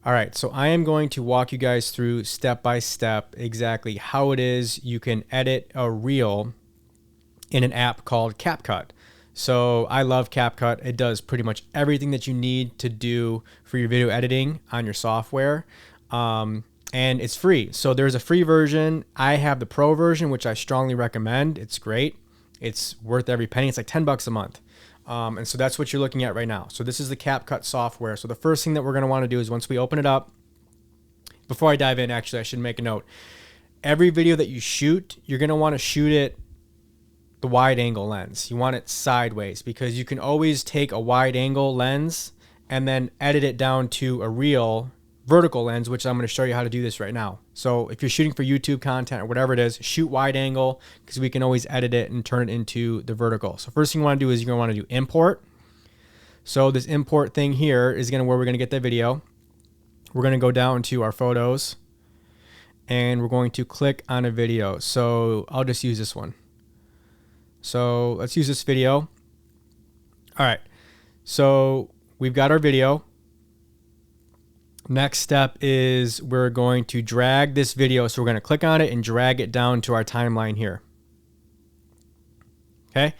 All right, so I am going to walk you guys through step by step exactly how it is you can edit a reel in an app called CapCut. So I love CapCut. It does pretty much everything that you need to do for your video editing on your software. And it's free. So there's a free version. I have the pro version, which I strongly recommend. It's great. It's worth every penny. It's like 10 bucks a month. And so that's what you're looking at right now. So this is the CapCut software. So the first thing that we're going to want to do is once we open it up, before I dive in, actually, I should make a note. Every video that you shoot, you're going to want to shoot it the wide angle lens. You want it sideways because you can always take a wide angle lens and then edit it down to a real vertical lens, which I'm going to show you how to do this right now. So if you're shooting for YouTube content or whatever it is, shoot wide angle because we can always edit it and turn it into the vertical. So first thing you want to do is you're going to want to do import. So this import thing here is where we're going to get the video. We're going to go down to our photos and we're going to click on a video. So I'll just use this one. So let's use this video. All right. So we've got our video. Next step is we're going to drag this video. So we're going to click on it and drag it down to our timeline here. Okay.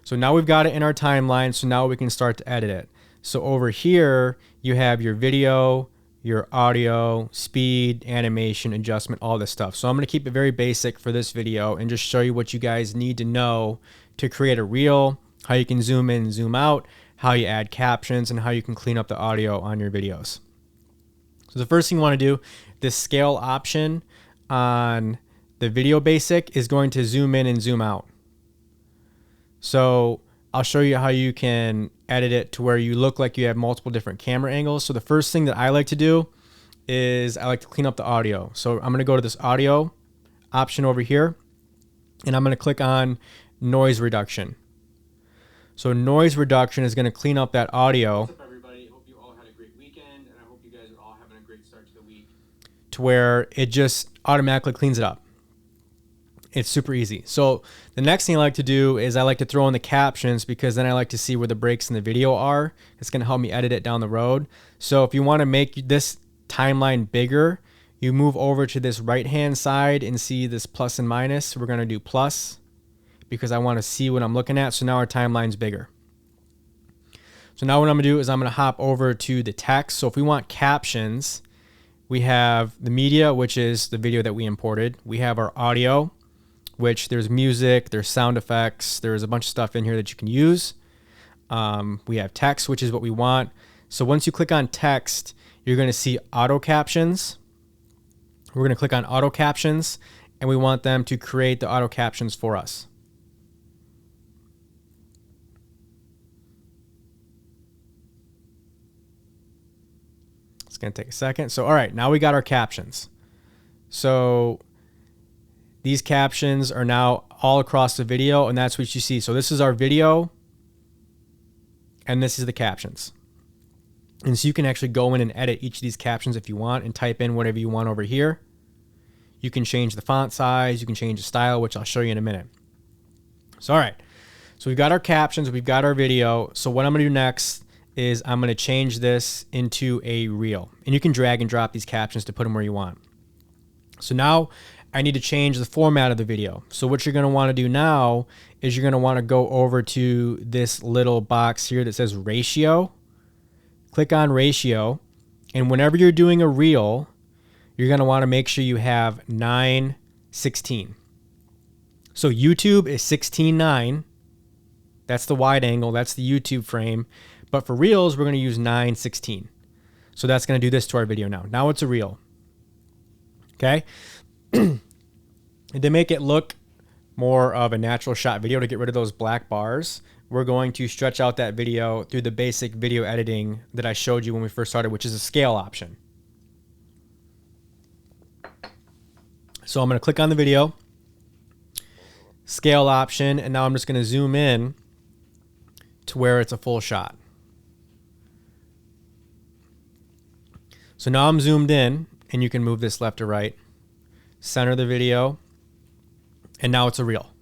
So now we've got it in our timeline. So now we can start to edit it. So over here, you have your video, your audio, speed, animation, adjustment, all this stuff. So I'm going to keep it very basic for this video and just show you what you guys need to know to create a reel, how you can zoom in, zoom out, how you add captions, and how you can clean up the audio on your videos. So the first thing you want to do, this scale option on the video basic is going to zoom in and zoom out. So I'll show you how you can edit it to where you look like you have multiple different camera angles. So the first thing that I like to do is I like to clean up the audio. So I'm going to go to this audio option over here and I'm going to click on noise reduction. So noise reduction is going to clean up that audio. What's up, everybody? Hope you all had a great weekend and I hope you guys are all having a great start to the week. To where it just automatically cleans it up. It's super easy. So the next thing I like to do is I like to throw in the captions because then I like to see where the breaks in the video are. It's going to help me edit it down the road. So if you want to make this timeline bigger, you move over to this right hand side and see this plus and minus. We're going to do plus because I want to see what I'm looking at. So now our timeline's bigger. So now what I'm going to do is I'm going to hop over to the text. So if we want captions, we have the media, which is the video that we imported. We have our audio, which there's music, there's sound effects, there's a bunch of stuff in here that you can use. We have text, which is what we want. So once you click on text, you're going to see auto captions. We're going to click on auto captions and we want them to create the auto captions for us. It's going to take a second. So, all right, now we got our captions. So these captions are now all across the video, and that's what you see. So this is our video, and this is the captions. And so you can actually go in and edit each of these captions if you want and type in whatever you want over here. You can change the font size, you can change the style, which I'll show you in a minute. So, all right. So we've got our captions, we've got our video. So what I'm going to do next is I'm going to change this into a reel. And you can drag and drop these captions to put them where you want. So now I need to change the format of the video. So what you're going to want to do now is you're going to want to go over to this little box here that says ratio. Click on ratio. And whenever you're doing a reel, you're going to want to make sure you have 9:16. So YouTube is 16:9. That's the wide angle. That's the YouTube frame. But for reels, we're going to use 9:16. So that's going to do this to our video now. Now it's a reel. Okay. And to make it look more of a natural shot video, to get rid of those black bars, we're going to stretch out that video through the basic video editing that I showed you when we first started, which is a scale option. So I'm going to click on the video, scale option, and now I'm just going to zoom in to where it's a full shot. So now I'm zoomed in, and you can move this left or right, center the video, and now it's a reel.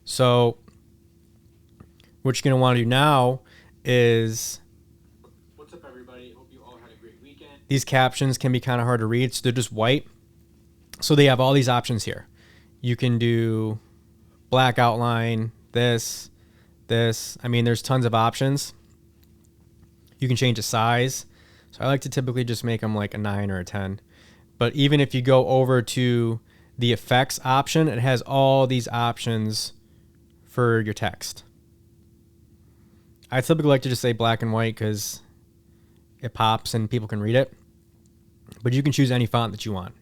So what you're going to want to do now is... What's up, everybody? Hope you all had a great weekend. these captions can be kind of hard to read, so they're just white. So they have all these options here. You can do black outline, this. I mean, there's tons of options. You can change the size. So I like to typically just make them like a 9 or a 10. But even if you go over to the effects option, it has all these options for your text. I typically like to just say black and white because it pops and people can read it. But you can choose any font that you want.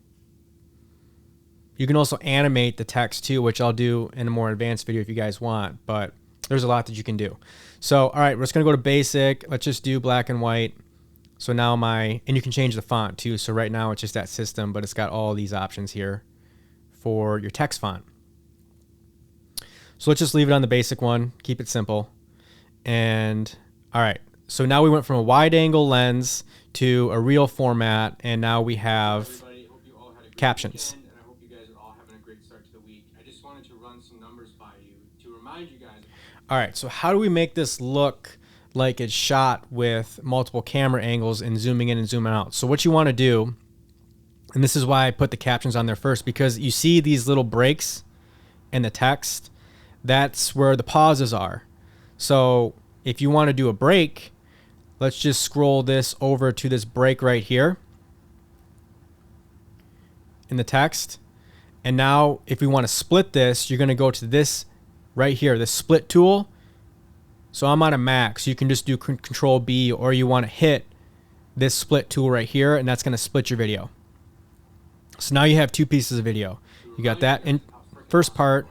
You can also animate the text too, which I'll do in a more advanced video if you guys want. But there's a lot that you can do. So, all right, we're just going to go to basic. Let's just do black and white. So now and you can change the font too. So right now it's just that system, but it's got all these options here for your text font. So let's just leave it on the basic one. Keep it simple. And all right, so now we went from a wide angle lens to a reel format, and now we have captions. And I hope you guys are all having a great start to the week. I just wanted to run some numbers by you to remind you guys. All right, so how do we make this look like it's shot with multiple camera angles and zooming in and zooming out? So what you want to do, and this is why I put the captions on there first, because you see these little breaks in the text. That's where the pauses are. So if you want to do a break, let's just scroll this over to this break right here in the text. And now if we want to split this, you're going to go to this right here, the split tool. So I'm on a Mac, so you can just do Control B, or you want to hit this split tool right here, and that's going to split your video. So now you have two pieces of video. You got that in first part.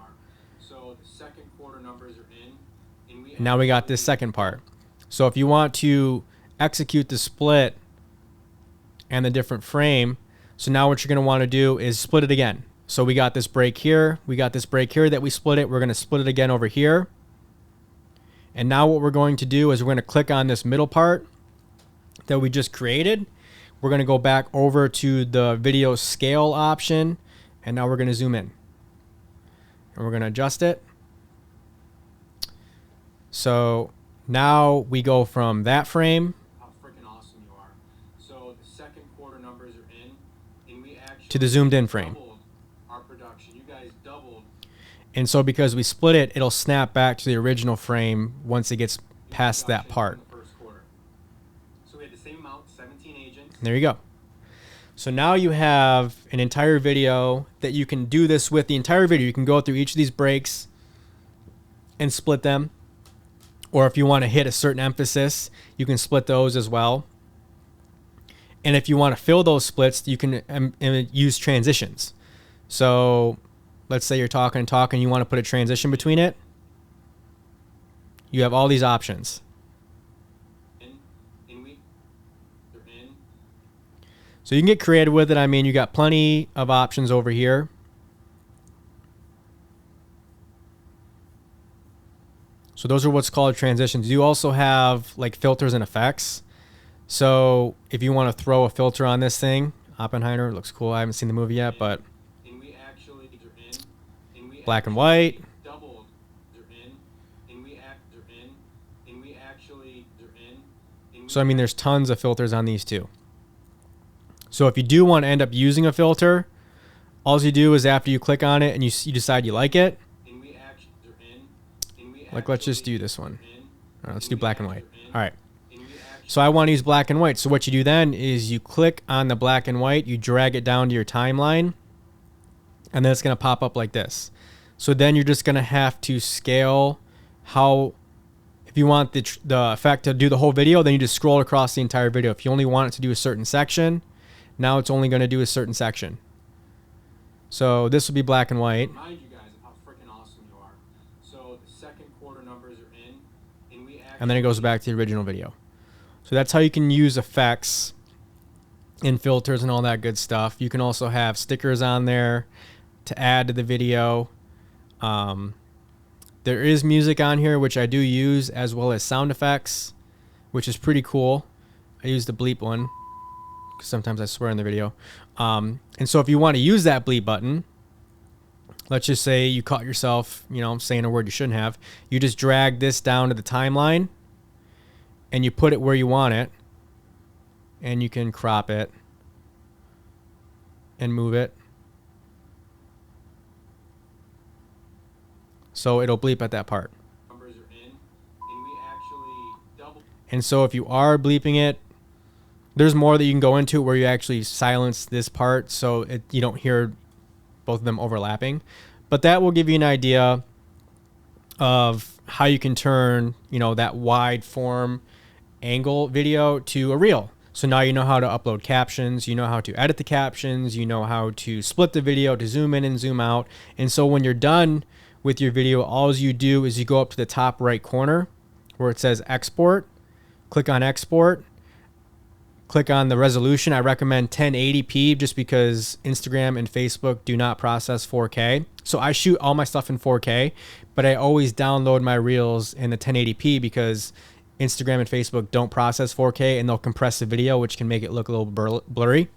So the second quarter numbers are in, and now we got this second part. So if you want to execute the split and the different frame, so now what you're going to want to do is split it again. So we got this break here. We got this break here that we split it. We're going to split it again over here. And now what we're going to do is we're going to click on this middle part that we just created. We're going to go back over to the video scale option, and now we're going to zoom in. And we're going to adjust it. So now we go from that frame how freaking awesome you are. So the second quarter numbers are in, and we actually to the zoomed in frame. doubled our production. You guys doubled. And so because we split it, it'll snap back to the original frame once it gets past that part. In the first quarter. So we had the same amount, 17 agents. There you go. So now you have an entire video that you can do this with the entire video. You can go through each of these breaks and split them. Or if you want to hit a certain emphasis, you can split those as well. And if you want to fill those splits, you can use transitions. So let's say you're talking, you want to put a transition between it. You have all these options. So you can get creative with it. I mean, you got plenty of options over here. So those are what's called transitions. You also have like filters and effects. So if you want to throw a filter on this thing, Oppenheimer looks cool. I haven't seen the movie yet, but black and white. So I mean, there's tons of filters on these too. So if you do want to end up using a filter, all you do is after you click on it and you decide you like it. Like, let's just do this one. All right, let's do black and white. All right. So I want to use black and white. So what you do then is you click on the black and white, you drag it down to your timeline, and then it's going to pop up like this. So then you're just going to have to scale how, if you want the effect to do the whole video, then you just scroll across the entire video. If you only want it to do a certain section, now it's only going to do a certain section. So this will be black and white. And then it goes back to the original video. So that's how you can use effects and filters and all that good stuff. You can also have stickers on there to add to the video. There is music on here, which I do use, as well as sound effects, which is pretty cool. I use the bleep one because sometimes I swear in the video. And so if you want to use that bleep button, let's just say you caught yourself, saying a word you shouldn't have. You just drag this down to the timeline and you put it where you want it. and you can crop it and move it. So it'll bleep at that part. Numbers are in, and we actually double. And so if you are bleeping it, there's more that you can go into where you actually silence this part so you don't hear both of them overlapping. But that will give you an idea of how you can turn, you know, that wide form angle video to a reel. So now you know how to upload captions, you know how to edit the captions, you know how to split the video to zoom in and zoom out. And so when you're done with your video, all you do is you go up to the top right corner where it says export, click on export, click on the resolution. I recommend 1080p just because Instagram and Facebook do not process 4K. So I shoot all my stuff in 4K, but I always download my reels in the 1080p because Instagram and Facebook don't process 4K and they'll compress the video, which can make it look a little blurry.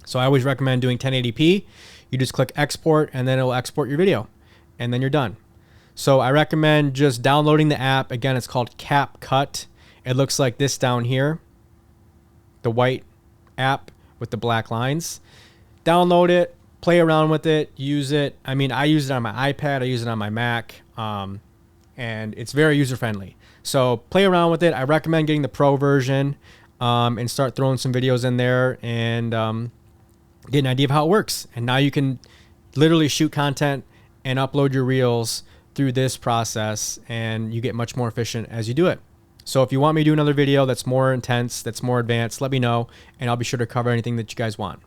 So I always recommend doing 1080p. You just click export and then it'll export your video and then you're done. So I recommend just downloading the app. Again, it's called CapCut. It looks like this down here, the white app with the black lines. Download it, play around with it, use it. I mean, I use it on my iPad, I use it on my Mac, and it's very user-friendly. So play around with it. I recommend getting the pro version and start throwing some videos in there and get an idea of how it works. And now you can literally shoot content and upload your reels through this process, and you get much more efficient as you do it. So if you want me to do another video that's more intense, that's more advanced, let me know, and I'll be sure to cover anything that you guys want.